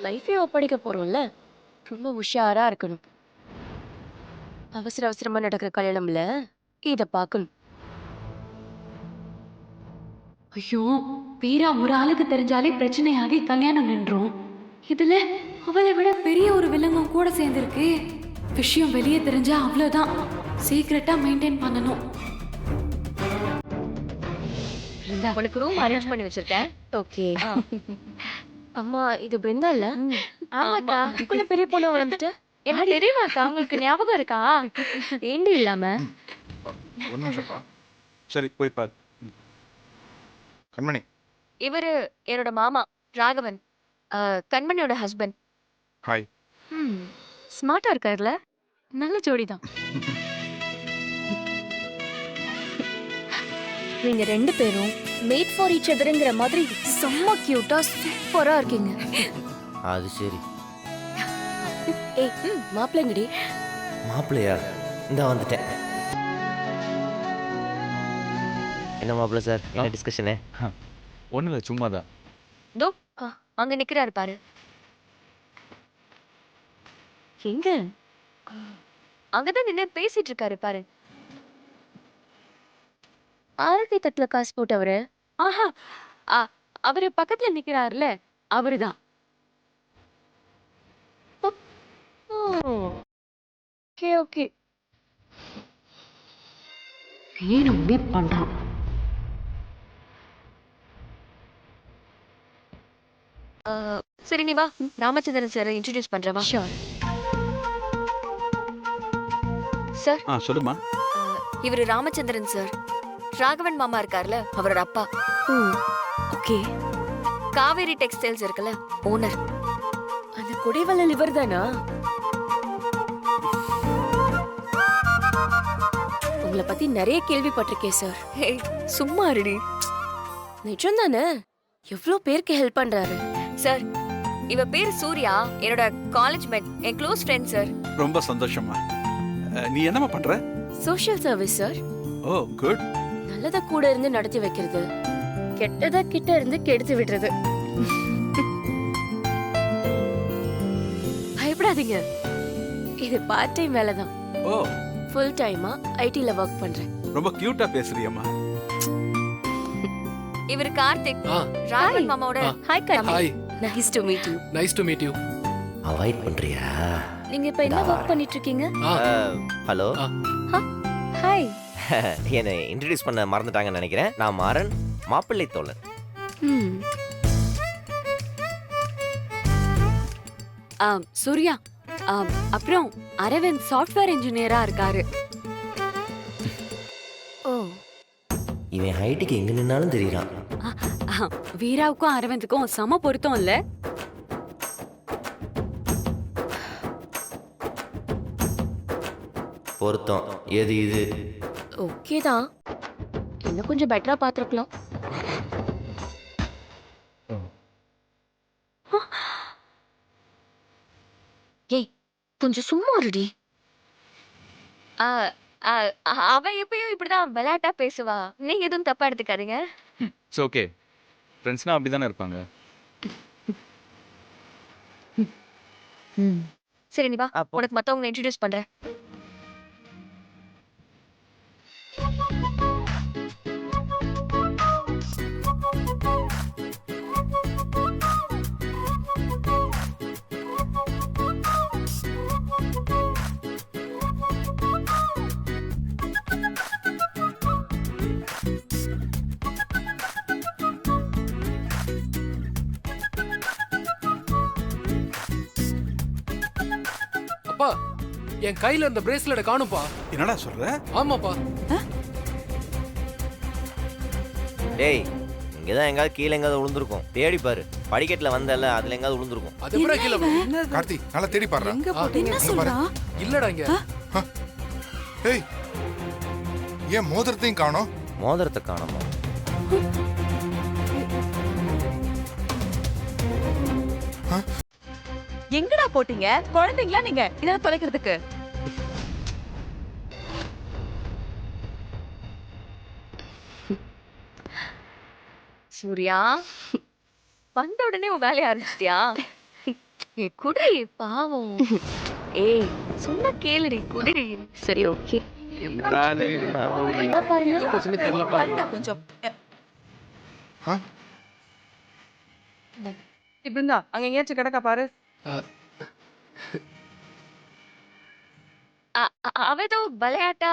லைஃபே ஒப்படைக்க போறோம்ல, ரொம்ப உஷாரா இருக்கணும். அவசர அவசரமா நடக்கிற கல்யாணம்ல இத பார்க்கணும். ஐயோ! வீரா ஒரு ஆளுக்கு தெரிஞ்சாலே பிரச்சனையாகி கல்யாணம் நின்றும். இதுல அவளை விட பெரிய ஒரு வில்லங்கம் கூட சேர்ந்திருக்கு. விஷயம் வெளியே தெரிஞ்சா அவ்வளவுதான். சீக்கிரட்டா மெயின்டைன் பண்ணணும். உனக்கு ரூம் அரேஞ்ச் பண்ணி வச்சிருக்கேன். ஓகே. அம்மா இது பிருந்தா இல்ல? ஆமாக்கா. அதுக்குள்ள பெரிய பொண்ணு வளர்ந்துட்ட? என்ன தெரியுமாக்கா? உங்களுக்கு ஞாபகம் இருக்கா? ஏண்டி இல்லாம? ஒரு நிமிஷம்ப்பா. சரி போய் பாரு. கண்மணி. இவரு என்னோட மாமா ராகவன். கண்மணியோட ஹஸ்பண்ட். ஹாய். ஸ்மார்ட்டா இருக்காருல்ல? நல்ல ஜோடிதான். நீங்க 2 பேரும் மேட் ஃபார் ஈச் அதர்ங்கிற மாதிரி செம்ம கியூட்டா சூப்பரா இருக்கீங்க. அது சரி. ஏய், மாப்பிள்ளைங்கடி. மாப்பிள்ளையா? இந்த வந்துட்டேன். என்ன மாப்பிள்ளை சார், என்ன டிஸ்கஷனு? ஒன்றும் இல்லை, சும்மா தான். தோ அங்க நிக்கிறாரு பாரு. எங்க? அங்கதான் நின்னு பேசிட்டு இருக்காரு பாரு. ஆரத்தி தட்டுல காசு போட்டவரு. ஆஹா, அவரு பக்கத்துல நிக்கிறாருல, அவருதான். Okay okay. வேணும்னே பண்றான். சரி நீ வா, ராமச்சந்திரன் சார் இன்ட்ரோடியூஸ் பண்றவா. ஷூர். சார், சொல்லுமா. இவரு ராமச்சந்திரன் சார். ராகவன் மாமா இருக்கார்ல, அவரோட அப்பா. ஓகே. காவேரி டெக்ஸ்டைல்ஸ் இருக்குல்ல, ஓனர். அந்த குடைவள்ளல் இவர்தானா? உங்களை பத்தி நிறைய கேள்விப்பட்டிருக்கேன் சார். சும்மா இருடி நிஜம் தானே? எவ்வளோ பேருக்கு ஹெல்ப் பண்றாரு சார். இவ பேர் சூர்யா, என்னோட காலேஜ் மேட், என் க்ளோஸ் ஃப்ரெண்ட் சார். ரொம்ப சந்தோஷமா. நீ என்னம்மா பண்ற? Social service sir. Oh good. நல்லத கூட இருந்து நடத்தி வைக்கிறது, கெட்டத கிட்ட இருந்து கெடுத்து விடுறது. பயப்படாதீங்க, இது பார்ட் டைம் வேலை தான். ஓ, ஃபுல் டைமா ஐடில ஒர்க் பண்றேன். ரொம்ப கியூட்டா பேசுறியம்மா. இவர் கார்த்திக், ராகவன் மாமாவோட. Hi Karthik. Hi, nice to meet you. Nice to meet you. Avoid பண்றியா? நீங்க இப்ப என்ன ஒர்க் பண்ணிட்டு இருக்கீங்க? ஹலோ. ஹாய். என்னை இன்ட்ரடியூஸ் பண்ண மறந்துட்டாங்கன்னு நினைக்கிறேன். நான் மாறன், மாப்பிள்ளை தோழன். சூர்யா, அப்புறம் அரவிந்த் சாஃப்ட்வேர் இன்ஜினியரா இருக்காரு. ஓ, இவன் ஹைட்டுக்கு எங்க நின்னாலும் தெரியறான். வீராவுக்கும் அரவிந்துக்கும் சம பொருத்தம் இல்ல? பொருத்தம் எது இது? ஓகே தான். இன்னும் கொஞ்சம் பெட்டரா பாத்துருக்கலாம். ஏய், கொஞ்சம் சும்மா இருடி. அவ எப்பயும் இப்படிதான் விளையாட்டா பேசுவா. நீங்க எதுவும் தப்பா எடுத்துக்காதீங்க. It's okay. ஃப்ரெண்ட்ஸ்னா அப்படி தானே இருப்பாங்க. சரி நீ வா, அப்போ உனக்கு மத்தவங்க இன்ட்ரோடியூஸ் பண்றேன். அப்பா, என் கையில இந்த பிரேஸ்லெட் காணும்பா. என்னடா சொல்ற? ஆமாப்பா. டேய், இங்கதான் எங்காவது கீழே எங்காவது விழுந்திருக்கும். தேடி பாரு. படிக்கட்டுல வந்தல, அதுல எங்காவது விழுந்திருக்கும். அது எப்படா கீழ விழும்? கார்த்தி நல்லா தேடி பாருடா. என்ன சொல்றா? இல்லடா இங்க. ஏய், ஏன் மோதிரத்தையும் காணோம்? மோதிரத்தை காணோமா? எங்கடா போட்டீங்க? குழந்தைங்களா நீங்க இதெல்லாம் தொலைக்கிறதுக்கு? சூர்யா, வந்த உடனே உன் வேலைய ஆரம்பிச்சிட்டியா? ஏ குடி பாவம். ஏய் சொன்னா கேளுடி குடி. சரி ஓகே. கொஞ்சம் ஆ? இப்படிந்தா அங்க எங்கேயாச்சும் கிடக்கா பாரு. அவ ஏதோ விளையாட்டா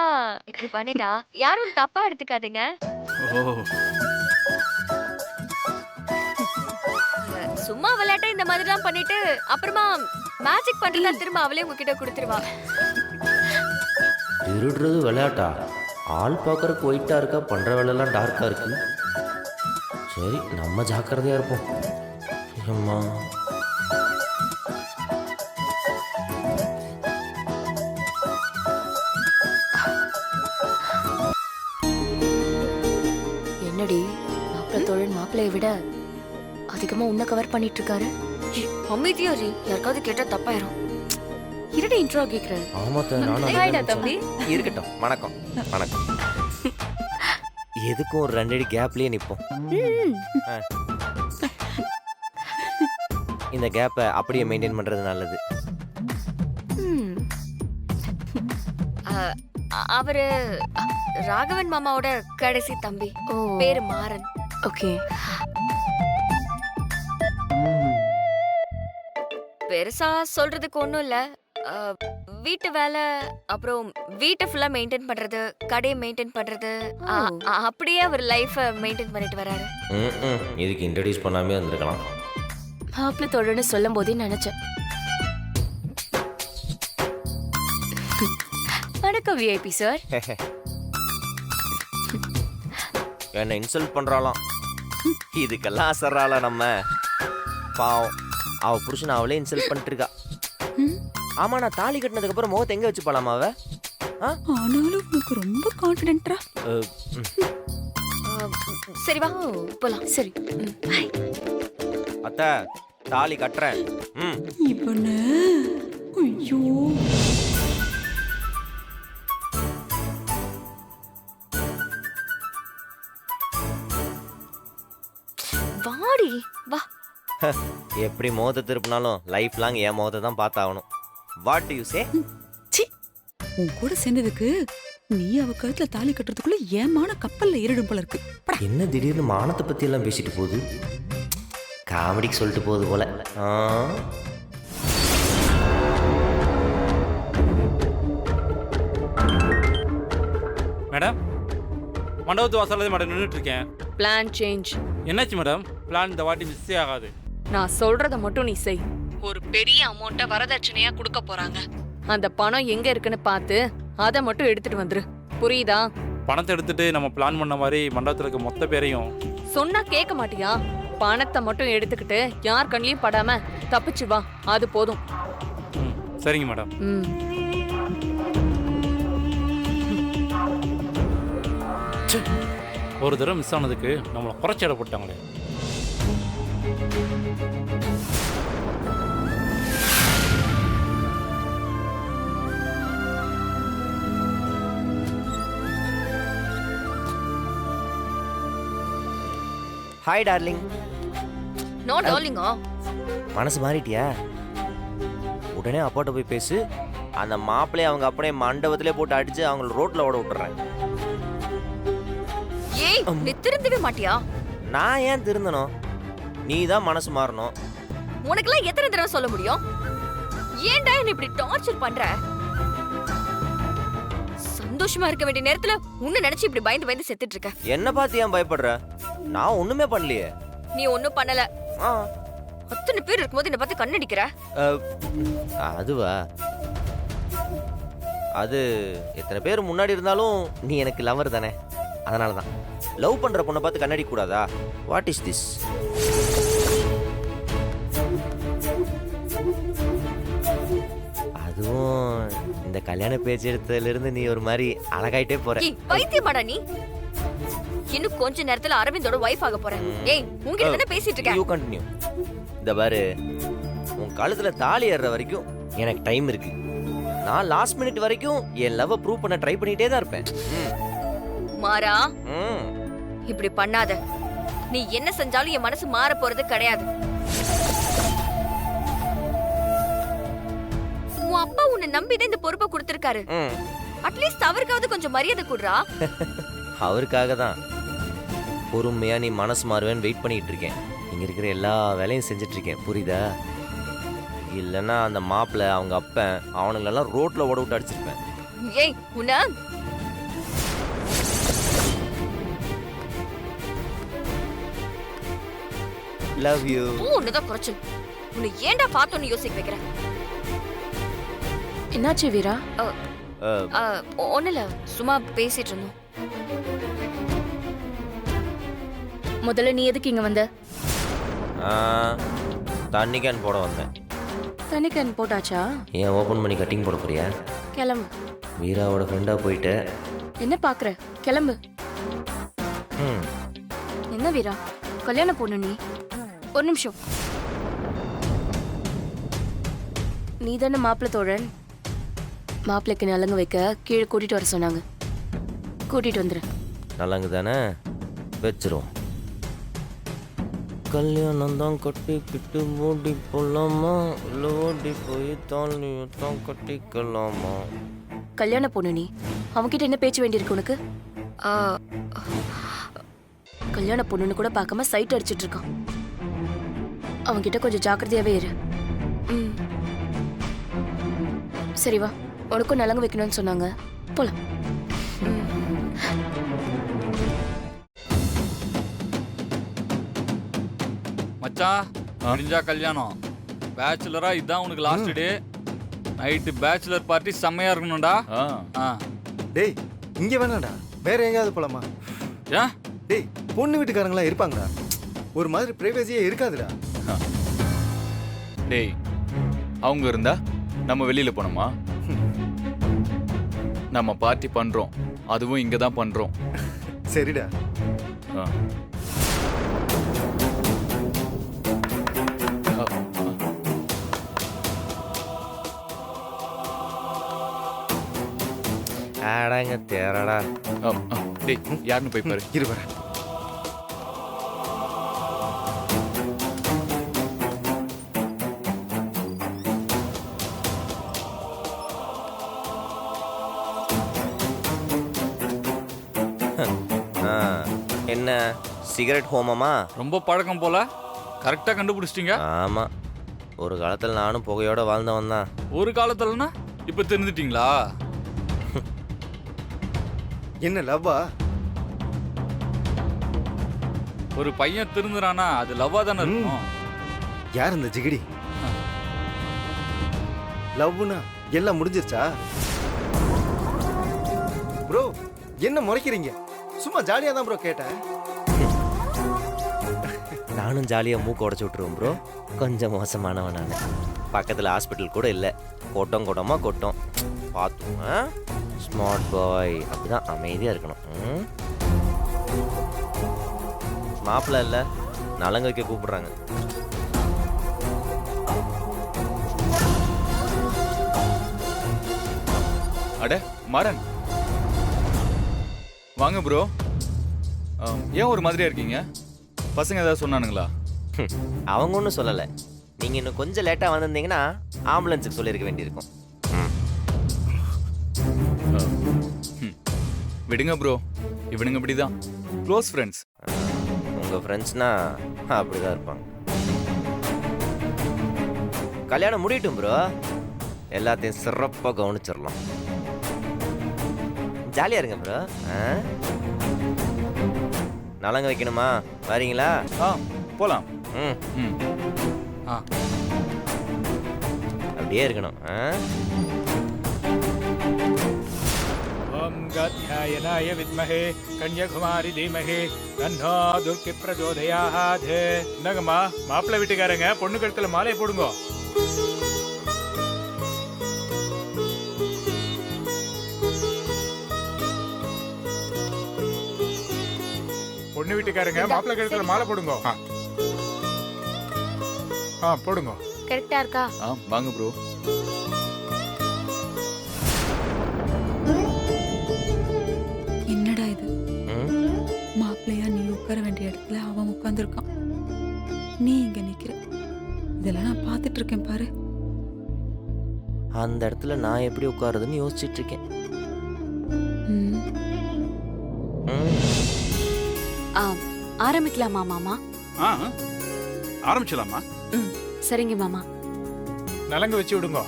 இப்படி பண்ணிட்டா. யாரும் தப்பா எடுத்துக்காதீங்க. ஓ சும்மா விளையாட்ட இந்த மாதிரிலாம் பண்ணிட்டு அப்புறமா மேஜிக் பண்றதா திரும்ப அவளே உங்ககிட்ட கொடுத்துருவா. திருடுறது விளையாட்டா? ஆள் பார்க்கறக்கு ஒயிட்டாக இருக்கா, பண்ணுற வேலையெல்லாம் டார்க்காக இருக்கு. சரி, நம்ம ஜாக்கிரதையாக இருப்போம். அம்மா என்னடி மாப்பிள்ளை தோழன் மாப்பிள்ளைய விட அதிகமா உன்னை கவர் பண்ணிட்டு இருக்காரு. அமைதியா இரு, யாருக்காவது கேட்டா தப்பாயிரும். இருடி இன்ட்ரோ கேக்குறேன். ஆமாத்த நானும் ஹாய்டா தம்பி. இருக்கட்டும். வணக்கம் வணக்கம். எதுக்கும் ஒரு 2 அடி கேப்லயே நிற்போம். இந்த கேப்பை அப்படியே மெயின்டைன் பண்றது நல்லது. அவரு ராகவன் மாமாவோட கடைசி தம்பி. ஓ பேரு மாறன். ஓகே. பெருசா சொல்றதுக்கு ஒண்ணும் இல்ல. வீட்டு வேலை, அப்புறம் வீட்டை ஃபுல்லா மெயின்டைன் பண்றது, கடையை மெயின்டைன் பண்றது, அப்படியே அவர் லைஃப மெயின்டைன் பண்ணிட்டு வராரு. இதுக்கு இன்ட்ரடியூஸ் பண்ணாமே வந்திருக்கலாம். மாப்பிள்ளை தோழன்னு சொல்லும் போதே நினைச்சேன். வணக்கம் விஐபி சார். என்ன இன்சல்ட் பண்றாளாம். இதுக்கெல்லாம் அசர்றாளா நம்ம? பாவம், அவ புருஷன் அவளே இன்சல்ட் பண்ணிட்டு இருக்கா. ஆமா, நான் தாலி கட்டினதுக்கு அப்புறம் முகத்தை எங்க வச்சு போலாமா அவ? ஆனாலும் உனக்கு ரொம்ப கான்ஃபிடென்ட்டா. சரி வா போலாம். சரி. அத்தை, தாலி கட்டுறேன். இவனு ஐயோ வாடி வா. எப்படி முகத்தை திருப்பினாலும் லைஃப் லாங் என் முகத்தை தான் பார்த்தாகணும். What do you say? உன் கூட சேர்ந்ததுக்கு நீ அவ கழுத்துல தாலி கட்டுறதுக்குள்ள ஏமான கப்பல்ல ஏறிடும் போல இருக்கு. என்ன திடீர்னு மானத்தை பத்தி எல்லாம் பேசிட்டு போகுது? காமெடிக்கு சொல்லிட்டு போகுது போல. மேடம், மண்டபத்து வாசல்ல மேடம் நின்றுட்டு இருக்கேன். Plan change. என்னாச்சு மேடம்? பிளான் இந்த வாட்டி மிஸ்ஸே ஆகாது. நான் சொல்றத மட்டும் நீ செய். ஒரு பெரிய அமௌண்ட்டை வரதட்சணையா கொடுக்க போறாங்க. அந்த பணம் எங்க இருக்குன்னு பார்த்து அதை மட்டும் எடுத்துட்டு வந்துரு. புரியுதா? பணத்தை எடுத்துட்டு நம்ம பிளான் பண்ண மாதிரி மண்டபத்தில் இருக்க மொத்த பேரையும். சொன்னா கேட்க மாட்டியா? பணத்தை மட்டும் எடுத்துக்கிட்டு யார் கண்ணிலையும் படாம தப்பிச்சு வா, அது போதும். சரிங்க மேடம். ஒரு தடவை மிஸ் ஆனதுக்கு நம்மளை குறைச்சி இட போட்டாங்களே. Hi darling. நோ டார்லிங்கா. மனசு மாறிட்டியா? உடனே அப்பாட்ட போய் பேசு. அந்த மாப்பிள்ளைய அவங்க அப்படியே மண்டபத்திலே போட்டு அடிச்சு அவங்கள ரோட்ல ஓட விட்டுறேன். ஏய், நீ திருந்தவே மாட்டியா? நான் ஏன் திருந்தணும்? நீ தான் மனசு மாறணும். உனக்கெல்லாம் எத்தனை தடவை சொல்ல முடியும்? ஏன்டா என்ன இப்படி டார்ச்சர் பண்ற? சந்தோஷமா இருக்க வேண்டிய நேரத்துல உன்னை நினைச்சு இப்படி பயந்து பயந்து செத்துட்டு இருக்க. என்ன பார்த்து ஏன் பயப்படுற? நான் ஒண்ணுமே பண்ணலையே. நீ ஒண்ணும் பண்ணல. அத்தனை பேர் இருக்கும்போது என்ன பார்த்து கண்ணடிக்கிற. அதுவா? அது எத்தனை பேர் முன்னாடி இருந்தாலும் நீ எனக்கு லவர் தானே, அதனால தான். லவ் பண்ற பொண்ணை பார்த்து கண்ணடி கூடாதா? What is this? அதுவும் இந்த கல்யாண பேச்சு எடுத்ததுல இருந்து நீ ஒரு மாதிரி அழகாயிட்டே போற. பைத்தியமாடா நீ? இன்னும் கொஞ்ச நேரத்துல அரவிந்தோட வைஃப் ஆக போறேன். ஏய், உன்கிட்ட தானே பேசிட்டு இருக்கேன். You continue. இந்த பாரு, உன் கழுத்துல தாலி ஏறுற வரைக்கும் எனக்கு டைம் இருக்கு. நான் லாஸ்ட் மினிட் வரைக்கும் என் லவ் ப்ரூவ் பண்ண ட்ரை பண்ணிட்டே தான் இருப்பேன். மாறா, இப்படி பண்ணாத. நீ என்ன செஞ்சாலும் என் மனசு மாற போறது கிடையாது. உன்னை நம்பிதான் இந்த பொறுப்பை கொடுத்திருக்காரு. ம் அட்லீஸ்ட் அவருக்காவது கொஞ்சம் மரியாதை கொடுறா. அவருக்காக தான் பொறுமையா நீ மனசு மாறுவேன்னு வெயிட் பண்ணிட்டு இருக்கேன். இங்க இருக்கிற எல்லா வேலையும் செஞ்சுட்டு இருக்கேன், புரியுதா? இல்லைன்னா அந்த மாப்பிள்ள அவங்க அப்பன் அவனுங்களெல்லாம் ரோட்ல ஓட விட்டு அடிச்சிருப்பேன். ஏய் உன்ன லவ் யூ. உன்னதான் குறைச்சல். உன்னை ஏன்டா பார்த்தோன்னு யோசிக்க வைக்கிறேன். என்னாச்சு வீரா? ஒன்னும் இல்ல, சும்மா பேசிட்டு இருந்தோம். முதல்ல நீ எதுக்கு இங்க வந்த? தண்ணி கேன் போட வந்தேன். தண்ணி கேன் போட்டாச்சா? ஏன் ஓபன் பண்ணி கட்டிங் போட போறியா? கிளம்பு. வீராவோட ஃப்ரெண்டா போயிட்டு என்ன பாக்குற? கிளம்பு. ம் என்ன வீரா, கல்யாணம் பொண்ணு நீ? ஒரு நிமிஷம். நீ தானே மாப்பிள்ளை தோழன்? மாப்பிள்ளைக்கு நலங்கு வைக்க கீழே கூட்டிட்டு வர சொன்னாங்க. கூட்டிட்டு வந்துரு. நல்லாங்க தானே, வச்சிரும். கல்யாணம் தான் கட்டிக்கிட்டு ஓடி போலாமா, இல்லை ஓடி போய் தாலியத்தான் கட்டிக்கலாமா? கல்யாண பொண்ணு நீ, அவன்கிட்ட என்ன பேச்சு வேண்டியிருக்கு உனக்கு? ஆ, கல்யாண பொண்ணுன்னு கூட பார்க்காம சைட் அடிச்சிட்டு இருக்கான். அவன்கிட்ட கொஞ்சம் ஜாக்கிரதையாவே இரு. ம். சரி வா, உனக்கும் நலங்கு வைக்கணும்னு சொன்னாங்க, போலாம். மச்சான் முடிஞ்சா கல்யாணம். பேச்சுலரா இதான் உனக்கு last day. Night bachelor party செம்மையா இருக்கணும்டா. டேய் இங்க வேணாடா, வேற எங்கேயாவது போலாமா? ஏன்? டேய் பொண்ணு வீட்டுக்காரங்களா இருப்பாங்கடா, ஒரு மாதிரி பிரைவசியே இருக்காதுடா. டேய் அவங்க இருந்தா நம்ம வெளியில போனோமா? நம்ம பார்ட்டி பண்றோம், அதுவும் இங்க தான் பண்றோம். சரிடா. ஆ. ஆடாங்க தேரடா. டேய் யாருன்னு போய் பாரு. இரு வர. என்ன சிகரெட் ஹோமமா? ரொம்ப பழக்கம் போல. கரெக்டா கண்டுபிடிச்சிட்டீங்க. ஆமா, ஒரு காலத்துல நானும் புகையோட வாழ்ந்தவன் தான். ஒரு காலத்துலனா இப்ப தெரிஞ்சிட்டீங்களா? என்ன லவ்வா? ஒரு பையன் திருந்துறானா அது லவ்வா தானே இருக்கும். யார் இந்த ஜிகிடி? லவ்னா எல்லாம் முடிஞ்சிருச்சா? ப்ரோ என்ன முறைக்கிறீங்க? சும்மா ஜாலியா தான் ப்ரோ கேட்டேன். நானும் ஜாலியா மூக்க உடச்சு விட்டுருவேன் ப்ரோ. கொஞ்சம் மோசமானவன் நான். பக்கத்துல ஹாஸ்பிட்டல் கூட இல்லை, கொட்டம் கொட்டமா கொட்டம். பார்த்தோம். ஸ்மார்ட் பாய் அப்படிதான் அமைதியா இருக்கணும். மாப்பிள்ள இல்ல, நலங்கு வைக்க கூப்பிடுறாங்க. அட மாறன், வாங்க ப்ரோ. ஏன் ஒரு மாதிரியா இருக்கீங்க? பசங்க ஏதாவது சொன்னானுங்களா? அவங்க ஒன்றும் சொல்லலை. நீங்க இன்னும் கொஞ்சம் லேட்டா வந்திருந்தீங்கன்னா ஆம்புலன்ஸுக்கு சொல்லியிருக்க வேண்டியிருக்கும். விடுங்க ப்ரோ, இவனுங்க இப்படிதான் க்ளோஸ் ஃப்ரெண்ட்ஸ். உங்க ஃப்ரெண்ட்ஸ்னா அப்படிதான் இருப்பாங்க. கல்யாணம் முடியட்டும் ப்ரோ, எல்லாத்தையும் சிறப்பாக கவனிச்சிடலாம். ஜாலியா இருங்க ப்ரோ. நலங்கு வைக்கணுமா? வரீங்களா? போலாம். ம் அப்படியே இருக்கணும். ஓம் காத்யாயனாய வித்மஹே கன்யாகுமாரி தீமஹே தன்னோ துர்க்கி பிரச்சோதயாத். இந்தாங்கம்மா மாப்பிள்ளை வீட்டுக்காரங்க பொண்ணு கழுத்துல மாலையை போடுங்க. பொண்ணு வீட்டுக்காரங்க மாப்பிள்ளை கழுத்துல மாலை போடுங்க. போடுங்க. கரெக்டா இருக்கா? வாங்க ப்ரோ. என்னடா இது? மாப்பிள்ளையா நீ உட்கார வேண்டிய இடத்துல அவன் உட்கார்ந்துருக்கான், நீ இங்க நிக்கிற. இதெல்லாம் நான் பார்த்துட்டு இருக்கேன் பாரு. அந்த இடத்துல நான் எப்படி உட்காருதுன்னு யோசிச்சுட்டு இருக்கேன். ம். ம். ஆ, ஆரம்பிக்கலாமா மாமா? ஆரம்பிச்சலாமா? ம், சரிங்க மாமா. நலங்கு வச்சு விடுங்க.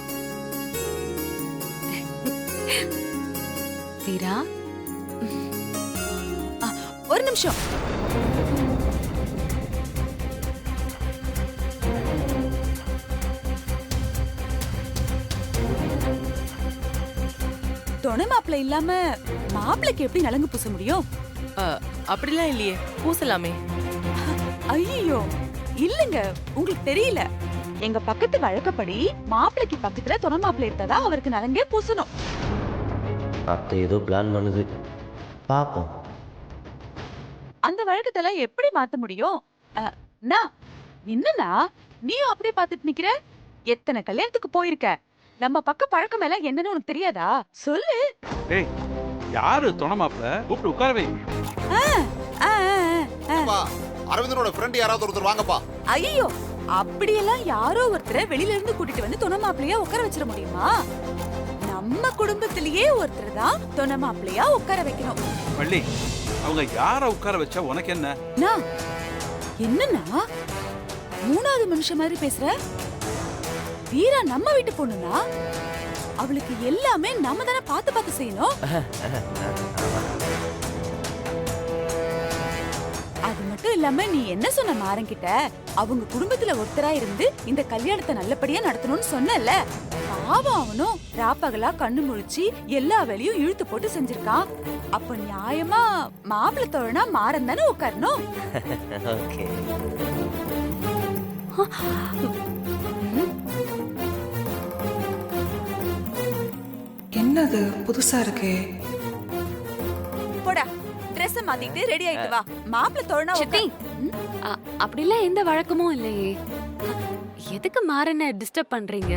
வீரா, ஒரு நிமிஷம். துணை மாப்பிள்ளை இல்லாம மாப்பிள்ளைக்கு எப்படி நலங்கு பூச முடியும்? அப்படிலாம் இல்லையே, பூசலாமே. ஐயோ இல்லங்க, உங்களுக்கு தெரியல. எங்க பக்கத்து வழக்கப்படி மாப்பிள்ளைக்கு பக்கத்துல துணை மாப்பிள்ளை இருந்தா அவருக்கு நலங்கே பூசணும். அத்தை ஏதோ பிளான் பண்ணுது, பாப்போம். அந்த வழக்கத்தெல்லாம் எப்படி மாத்த முடியும்? என்னன்னா நீயும் அப்படியே பாத்துட்டு நிக்கிற? எத்தனை கல்யாணத்துக்கு போயிருக்க? நம்ம பக்க பழக்கம் எல்லாம் என்னன்னு உனக்கு தெரியாதா? சொல்லு. டேய், யாரு துணை மாப்பிள்ள? கூப்பிட்டு உட்காரவே. அரவிந்தனோட ஃப்ரெண்ட் யாராவது ஒருத்தர் வாங்கப்பா. ஐயோ, அப்படியெல்லாம் யாரோ ஒருத்தரை வெளியில இருந்து கூட்டிட்டு வந்து துணை மாப்பிள்ளையா உட்கார வச்சிட முடியுமா? நம்ம குடும்பத்திலேயே ஒருத்தர் தான் துணை மாப்பிள்ளையா உட்கார வைக்கணும். வள்ளி, அவங்க யார உட்கார வச்சா உனக்கு என்ன? என்னன்னா மூணாவது மனுஷன் மாதிரி பேசுற? வீரா நம்ம வீட்டு பொண்ணுனா அவளுக்கு எல்லாமே நம்ம தானே பார்த்து பார்த்து செய்யணும். அது மட்டும் இல்லாம நீ என்ன சொன்ன மாறன்கிட்ட? அவங்க குடும்பத்துல ஒருத்தரா இருந்து இந்த கல்யாணத்தை நல்லபடியா நடத்தணும்னு சொன்னல. பாவம், அவனும் ராப்பகலா கண்ணு முழிச்சு எல்லா வேலையும் இழுத்து போட்டு செஞ்சிருக்கான். அப்ப நியாயமா மாப்பிள்ளை தோழனா மாறன் தானே உட்காரணும். ஓகே. என்னது புதுசா இருக்கு? போடா, Dress மாத்திட்டு ரெடி ஆயிட்டு வா. மாப்பிள்ளை தோழனா சித்தி, அப்படிலாம் எந்த வழக்கமும் இல்லையே. எதுக்கு மாறன டிஸ்டர்ப் பண்றீங்க?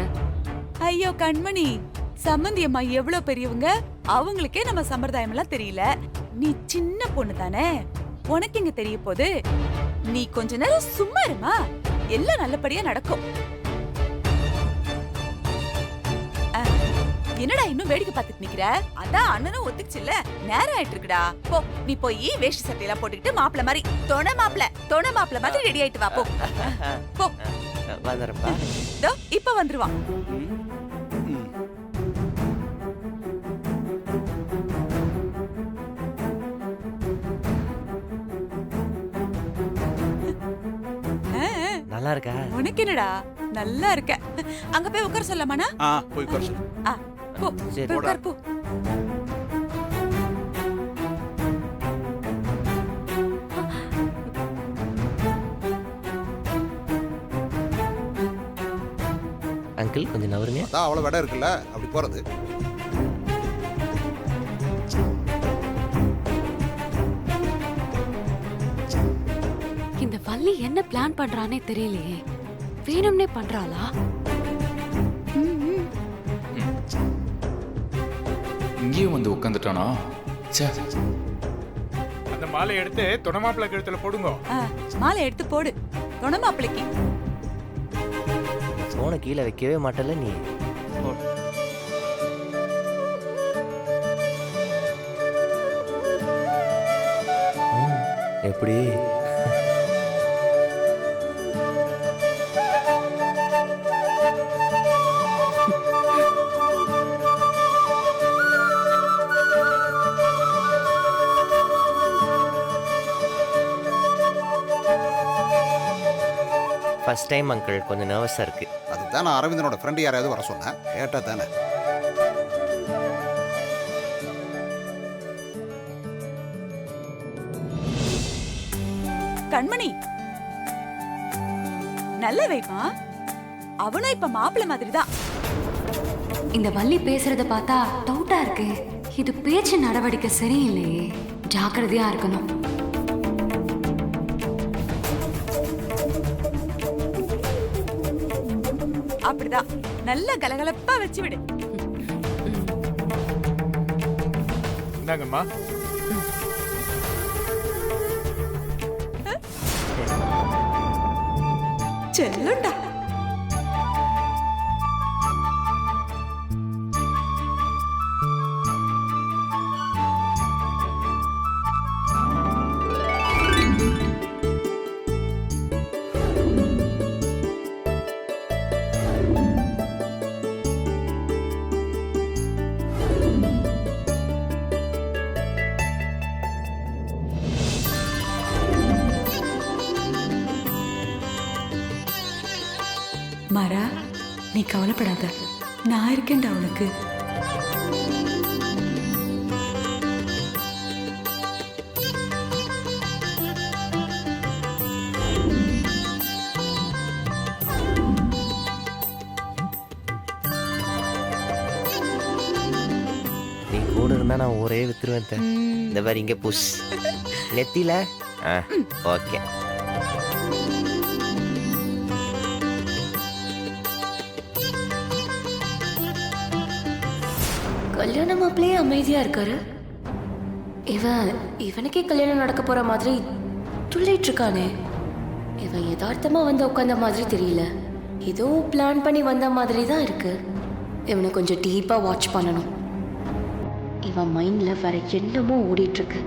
ஐயோ கண்மணி, சம்பந்தி அம்மா எவ்வளவு பெரியவங்க, அவங்களுக்கே நம்ம சம்பிரதாயம் எல்லாம் தெரியல. நீ சின்ன பொண்ணு தானே, உனக்கு எங்க தெரிய போகுது? நீ கொஞ்ச நேரம் சும்மா இருமா, எல்லாம் நல்லபடியா நடக்கும். என்னடா இன்னும் வேடிக்கை பார்த்துட்டு நிக்கிற? அதான் அண்ணனும் ஒத்துக்குச்சுல்ல, நேரம் ஆயிட்டு இருக்குடா. போ, நீ போய் வேஷ்டி சட்டையெல்லாம் போட்டுக்கிட்டு மாப்பிள்ள மாதிரி தொண மாப்பிள்ள மாதிரி ரெடி ஆயிட்டு வா. போ போ. வந்துடுறப்பா. இதோ இப்ப வந்துருவான். நல்லா இருக்கா? உனக்கு என்னடா, நல்லா இருக்க. அங்க போய் உட்கார சொல்லமானா? போய் உட்கார சொல்லு. போ, சரி, போய் உட்கார் போ. அங்கிள் கொஞ்சம் நவருங்க. அதான் அவ்வளவு இடம் இருக்குல்ல, அப்படி போறது. இந்த வள்ளி என்ன பிளான் பண்றானே தெரியலையே. வேணும்னே பண்றாளா? இங்கேயும் வந்து உட்காந்துட்டானா? அந்த மாலை எடுத்து துணை மாப்பிள்ள கழுத்துல போடுங்க. மாலை எடுத்து போடு துணை மாப்பிள்ளைக்கு. போன கீழே வைக்கவே மாட்டல நீ. எப்படி? ஃபர்ஸ்ட் டைம் அங்கிள், கொஞ்சம் நர்வஸாக இருக்கு. அதுதான் நான் அரவிந்தனோட ஃப்ரெண்ட் யாராவது வர சொன்னேன், கேட்டா தானே. கண்மணி, நல்ல வைப்பா. அவனும் இப்ப மாப்பிள்ளை மாதிரி தான். இந்த வள்ளி பேசுறத பார்த்தா டவுட்டா இருக்கு. இது பேச்சு நடவடிக்கை சரியில்லையே. ஜாக்கிரதையா இருக்கணும். அப்படிதான், நல்ல கலகலப்பா வச்சு விடு. இந்தாங்கம்மா. செல்லுண்டா. ஆரா நீ கவலைப்படாத, நான் இருக்கேன்டா உனக்கு. நீ கூட இருந்தா நான் ஒரே வித்துருவேன் அத்தை. இந்த மாதிரி இங்க புஷ் நெத்தில ஓகே. கல்யாண மாப்பிள்ளையே அமைதியா இருக்காரு. இவனுக்கே கல்யாணம் நடக்க போற மாதிரி துள்ளிட்டு இருக்கானே. இவன் யதார்த்தமா வந்து உட்கார்ந்த மாதிரி தெரியல, ஏதோ பிளான் பண்ணி வந்த மாதிரி தான் இருக்கு. இவனை கொஞ்சம் டீப்பா வாட்ச் பண்ணணும். இவன் மைண்ட்ல வேற என்னமோ ஓடிட்டு இருக்கு.